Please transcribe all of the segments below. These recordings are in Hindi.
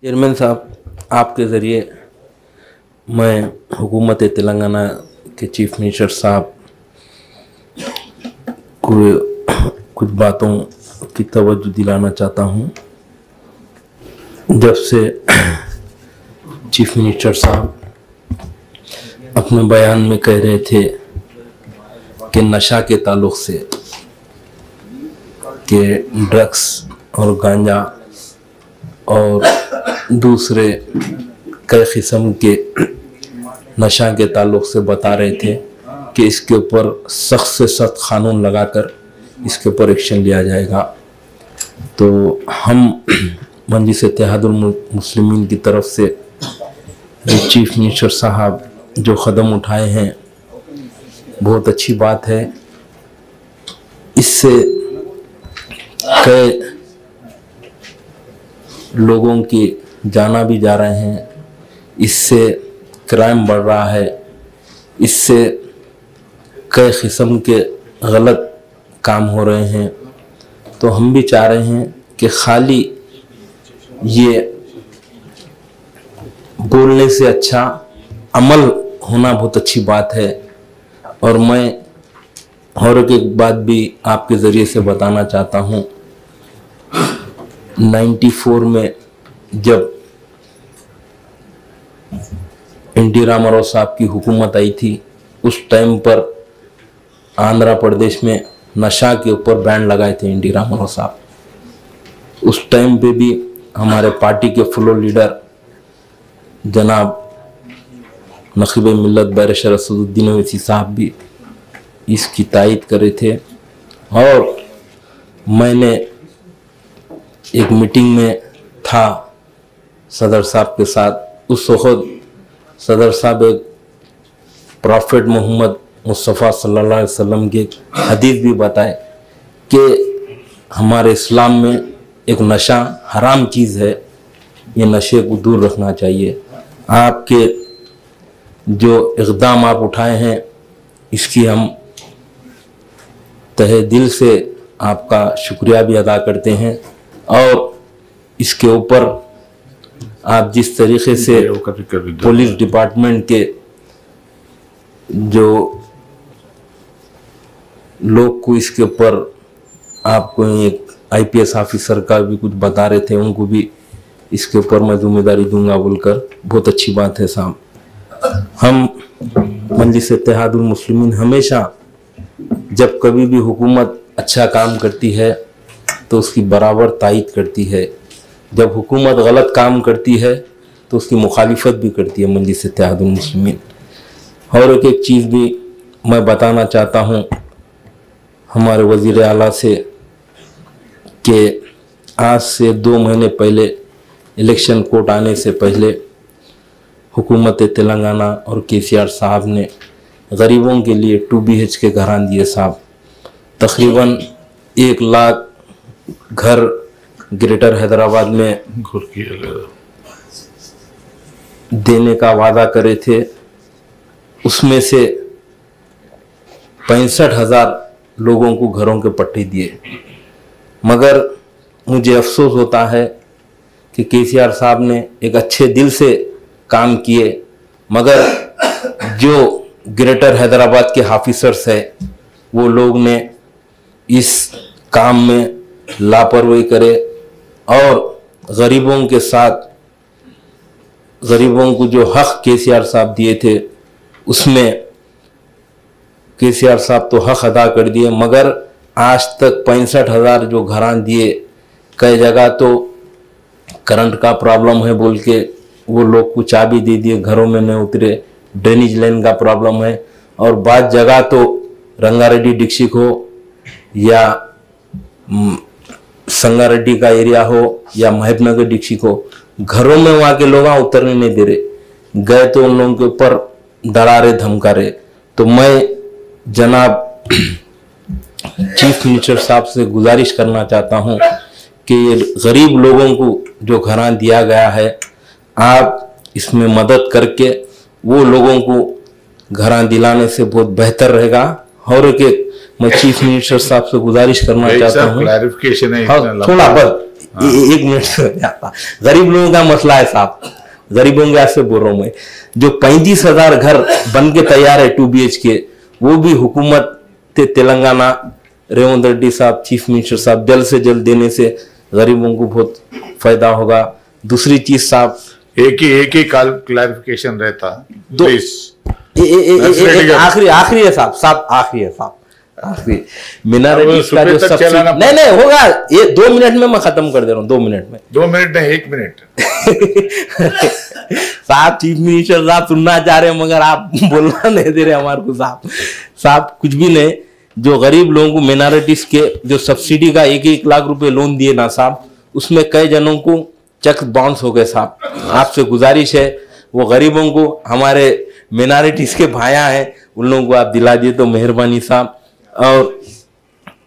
चेयरमैन साहब, आपके ज़रिए मैं हुकूमत तेलंगाना के चीफ मिनिस्टर साहब को कुछ बातों की तवज्जो दिलाना चाहता हूँ। जब से चीफ मिनिस्टर साहब अपने बयान में कह रहे थे कि नशा के ताल्लुक़ से कि ड्रग्स और गांजा और दूसरे कई किस्म के नशा के ताल्लुक़ से बता रहे थे कि इसके ऊपर सख्त से सख्त कानून लगाकर इसके ऊपर एक्शन लिया जाएगा। तो हम मजलिस इत्तेहादुल मुस्लिमीन की तरफ से चीफ मिनिस्टर साहब जो कदम उठाए हैं बहुत अच्छी बात है। इससे कई लोगों की जाना भी जा रहे हैं, इससे क्राइम बढ़ रहा है, इससे कई किस्म के गलत काम हो रहे हैं। तो हम भी चाह रहे हैं कि खाली ये बोलने से अच्छा अमल होना बहुत अच्छी बात है। और मैं और एक बात भी आपके ज़रिए से बताना चाहता हूँ। 94 में जब एन.टी. रामाराव साहब की हुकूमत आई थी, उस टाइम पर आंध्र प्रदेश में नशा के ऊपर बैन लगाए थे एन.टी. रामाराव साहब। उस टाइम पे भी हमारे पार्टी के फ्लोर लीडर जनाब नकीब मिल्लत बैरिस्टर असदुद्दीन ओवैसी साहब भी इसकी तायद करे थे। और मैंने एक मीटिंग में था सदर साहब के साथ। उस वक्त सदर साहब एक प्रॉफिट मोहम्मद मुस्तफ़ा सल्लल्लाहु अलैहि वसल्लम के हदीस भी बताए कि हमारे इस्लाम में एक नशा हराम चीज़ है, ये नशे को दूर रखना चाहिए। आपके जो इक़दाम आप उठाए हैं इसकी हम तहे दिल से आपका शुक्रिया भी अदा करते हैं। और इसके ऊपर आप जिस तरीके से पुलिस डिपार्टमेंट के जो लोग को इसके ऊपर आपको एक आईपीएस ऑफिसर का भी कुछ बता रहे थे, उनको भी इसके ऊपर मैं जिम्मेदारी दूंगा बोलकर बहुत अच्छी बात है साहब। हम मजलिस इत्तेहादुल मुस्लिमीन हमेशा जब कभी भी हुकूमत अच्छा काम करती है तो उसकी बराबर तायद करती है, जब हुकूमत गलत काम करती है तो उसकी मुखालिफत भी करती है मजलिस इत्तेहादुल मुस्लिमीन। और एक चीज़ भी मैं बताना चाहता हूँ हमारे वज़ीर आला से कि आज से 2 महीने पहले इलेक्शन कोड आने से पहले हुकूमत तेलंगाना और केसीआर साहब ने गरीबों के लिए 2 BHK घर दिए साहब। तकरीबन 1 लाख घर ग्रेटर हैदराबाद में देने का वादा करे थे। उसमें से 65,000 लोगों को घरों के पट्टे दिए। मगर मुझे अफसोस होता है कि केसीआर साहब ने एक अच्छे दिल से काम किए, मगर जो ग्रेटर हैदराबाद के ऑफिसर्स है वो लोग ने इस काम में लापरवाही करे और गरीबों के साथ गरीबों को जो हक केसीआर साहब दिए थे उसमें केसीआर साहब तो हक अदा कर दिए, मगर आज तक 65,000 जो घरान दिए, कई जगह तो करंट का प्रॉब्लम है बोल के वो लोग को चाबी दे दिए, घरों में नहीं उतरे। ड्रेनेज लाइन का प्रॉब्लम है। और बाद जगह तो रंगारेड्डी डिस्ट्रिक्ट हो या संगारेड्डी का एरिया हो या महबूबनगर डिस्ट्रिक्ट हो, घरों में वहाँ के लोग उतरने नहीं दे रहे। गए तो उन लोगों के ऊपर डरा रहे, धमका रहे। तो मैं जनाब चीफ मिनिस्टर साहब से गुजारिश करना चाहता हूँ कि गरीब लोगों को जो घर दिया गया है आप इसमें मदद करके वो लोगों को घर दिलाने से बहुत बेहतर रहेगा। और एक मैं चीफ मिनिस्टर साहब से गुजारिश करना चाहता हूँ, क्लैरिफिकेशन है थोड़ा बस 1 मिनट से हो जाता। गरीब लोगों का मसला है साहब, गरीबों के ऐसे बोल रहा हूं मैं, जो 35,000 घर बन के तैयार है 2 BHK, वो भी हुकूमत तेलंगाना रेवंत रेड्डी साहब चीफ मिनिस्टर साहब जल्द से जल्द देने से गरीबों को बहुत फायदा होगा। दूसरी चीज साहब, एक ही क्लैरिफिकेशन रहता आखिरी है साहब आखिरी है साहब, आखिरी मिनारिटीज का जो सब्सिडी नहीं होगा, ये 2 मिनट में मैं खत्म कर दे रहा हूँ, 2 मिनट में 2 मिनट नहीं 1 मिनट साहब चीफ मिनिस्टर साहब सुनना चाह रहे हैं मगर आप बोलना नहीं दे रहे हमारे को साहब कुछ भी नहीं। जो गरीब लोगों को मिनारिटीज के जो सब्सिडी का 1-1 लाख रुपए लोन दिए ना साहब, उसमें कई जनों को चेक बाउंस हो गए साहब। आपसे गुजारिश है वो गरीबों को, हमारे मिनारिटीज के भाया हैं, उन लोगों को आप दिला दिए तो मेहरबानी साहब।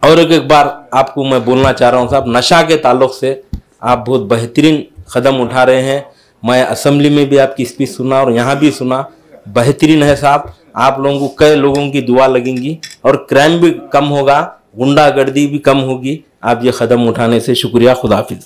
और एक बार आपको मैं बोलना चाह रहा हूँ साहब, नशा के ताल्लुक से आप बहुत बेहतरीन कदम उठा रहे हैं। मैं असेंबली में भी आपकी स्पीच सुना और यहाँ भी सुना, बेहतरीन है साहब। आप लोगों को कई लोगों की दुआ लगेंगी और क्राइम भी कम होगा, गुंडागर्दी भी कम होगी आप ये कदम उठाने से। शुक्रिया, खुदा हाफिज।